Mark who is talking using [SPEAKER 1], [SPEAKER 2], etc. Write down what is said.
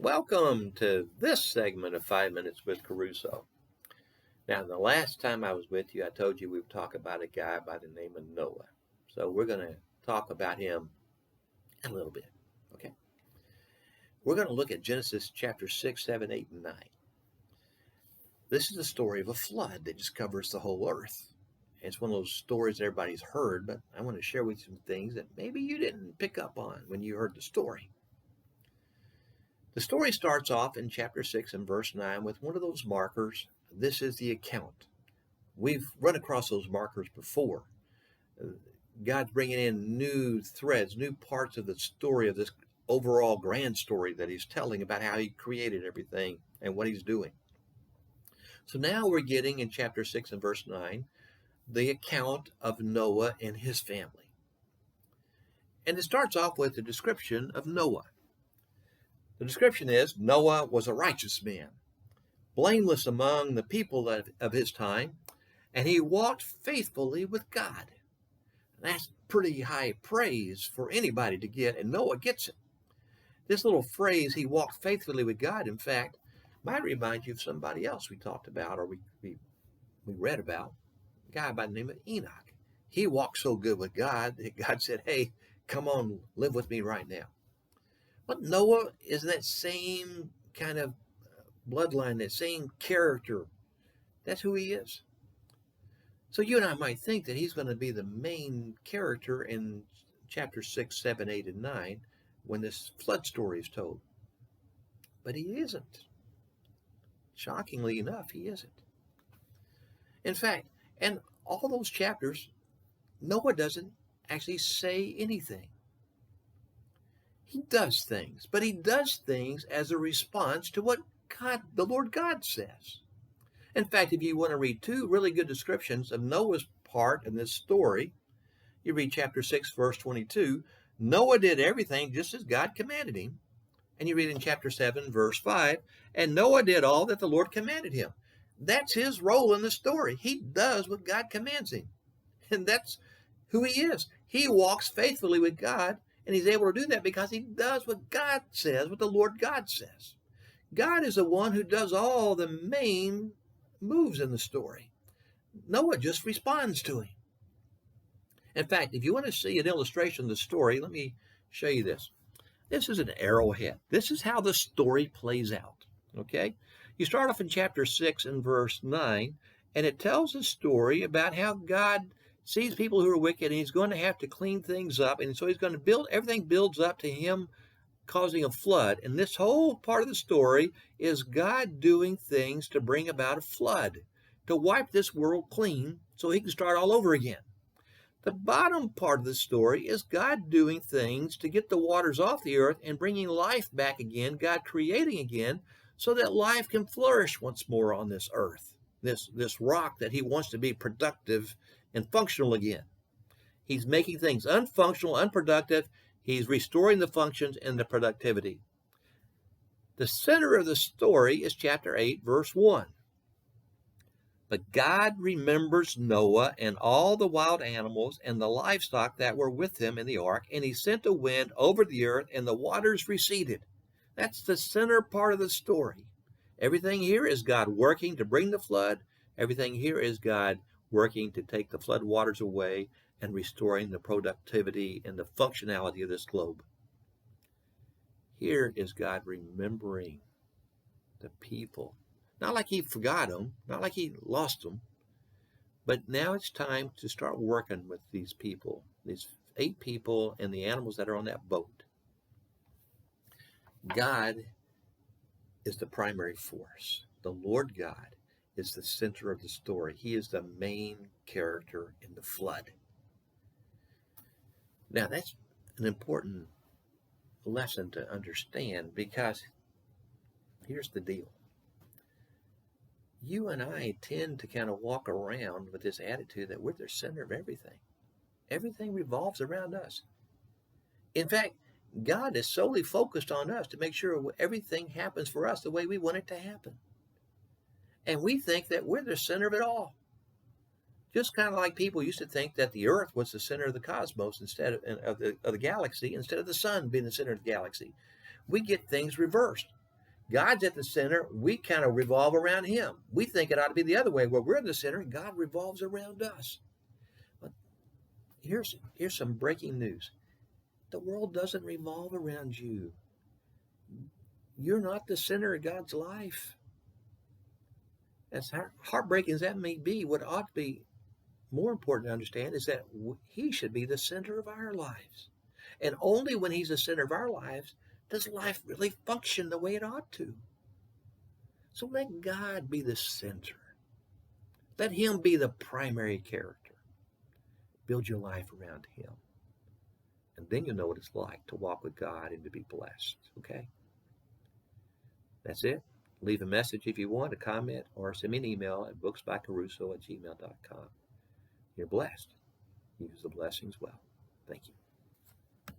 [SPEAKER 1] Welcome to this segment of 5 Minutes with KeRusso. Now, the last time I was with you, I told you we would talk about a guy by the name of Noah. So we're going to talk about him a little bit, okay? We're going to look at Genesis chapter 6, 7, 8, and 9. This is the story of a flood that just covers the whole earth. It's one of those stories that everybody's heard, but I want to share with you some things that maybe you didn't pick up on when you heard the story. The story starts off in chapter 6 and verse 9 with one of those markers. This is the account. We've run across those markers before. God's bringing in new threads, new parts of the story of this overall grand story that he's telling about how he created everything and what he's doing. So now we're getting in chapter 6 and verse 9 the account of Noah and his family. And it starts off with a description of Noah. The description is, Noah was a righteous man, blameless among the people of his time, and he walked faithfully with God. That's pretty high praise for anybody to get, and Noah gets it. This little phrase, he walked faithfully with God, in fact, might remind you of somebody else we talked about or we read about, a guy by the name of Enoch. He walked so good with God that God said, hey, come on, live with me right now. But Noah is that same kind of bloodline, that same character. That's who he is. So you and I might think that he's going to be the main character in chapter 6, 7, 8, and 9 when this flood story is told. But he isn't. Shockingly enough, he isn't. In fact, in all those chapters, Noah doesn't actually say anything. He does things, but he does things as a response to what God, the Lord God, says. In fact, if you want to read two really good descriptions of Noah's part in this story, you read chapter 6, verse 22. Noah did everything just as God commanded him. And you read in chapter 7, verse 5, and Noah did all that the Lord commanded him. That's his role in the story. He does what God commands him. And that's who he is. He walks faithfully with God. And he's able to do that because he does what God says, what the Lord God says. God is the one who does all the main moves in the story. Noah just responds to him. In fact, if you want to see an illustration of the story, let me show you this. This is an arrowhead. This is how the story plays out. Okay? You start off in chapter 6 and verse 9, and it tells a story about how God sees people who are wicked, and he's going to have to clean things up. And so he's going to build, everything builds up to him causing a flood. And this whole part of the story is God doing things to bring about a flood, to wipe this world clean so he can start all over again. The bottom part of the story is God doing things to get the waters off the earth and bringing life back again, God creating again, so that life can flourish once more on this earth, this rock that he wants to be productive and functional again. He's making things unfunctional, unproductive. He's restoring the functions and the productivity. The center of the story is chapter 8, verse 1. But God remembers Noah and all the wild animals and the livestock that were with him in the ark, and he sent a wind over the earth, and the waters receded. That's the center part of the story. Everything here is God working to bring the flood. Everything here is God working to take the flood waters away and restoring the productivity and the functionality of this globe. Here is God remembering the people. Not like he forgot them, not like he lost them, but now it's time to start working with these people, these 8 people and the animals that are on that boat. God is the primary force. The Lord God is the center of the story. He is the main character in the flood. Now, that's an important lesson to understand, because here's the deal. You and I tend to kind of walk around with this attitude that we're the center of everything. Everything revolves around us. In fact, God is solely focused on us to make sure everything happens for us the way we want it to happen. And we think that we're the center of it all. Just kind of like people used to think that the Earth was the center of the cosmos instead of the galaxy, instead of the sun being the center of the galaxy. We get things reversed. God's at the center. We kind of revolve around him. We think it ought to be the other way, where we're in the center and God revolves around us. But here's some breaking news. The world doesn't revolve around you. You're not the center of God's life. As heartbreaking as that may be, what ought to be more important to understand is that he should be the center of our lives. And only when he's the center of our lives does life really function the way it ought to. So let God be the center. Let him be the primary character. Build your life around him. And then you'll know what it's like to walk with God and to be blessed. Okay? That's it. Leave a message if you want, a comment, or send me an email at booksbykerusso@gmail.com. You're blessed. Use the blessings well. Thank you.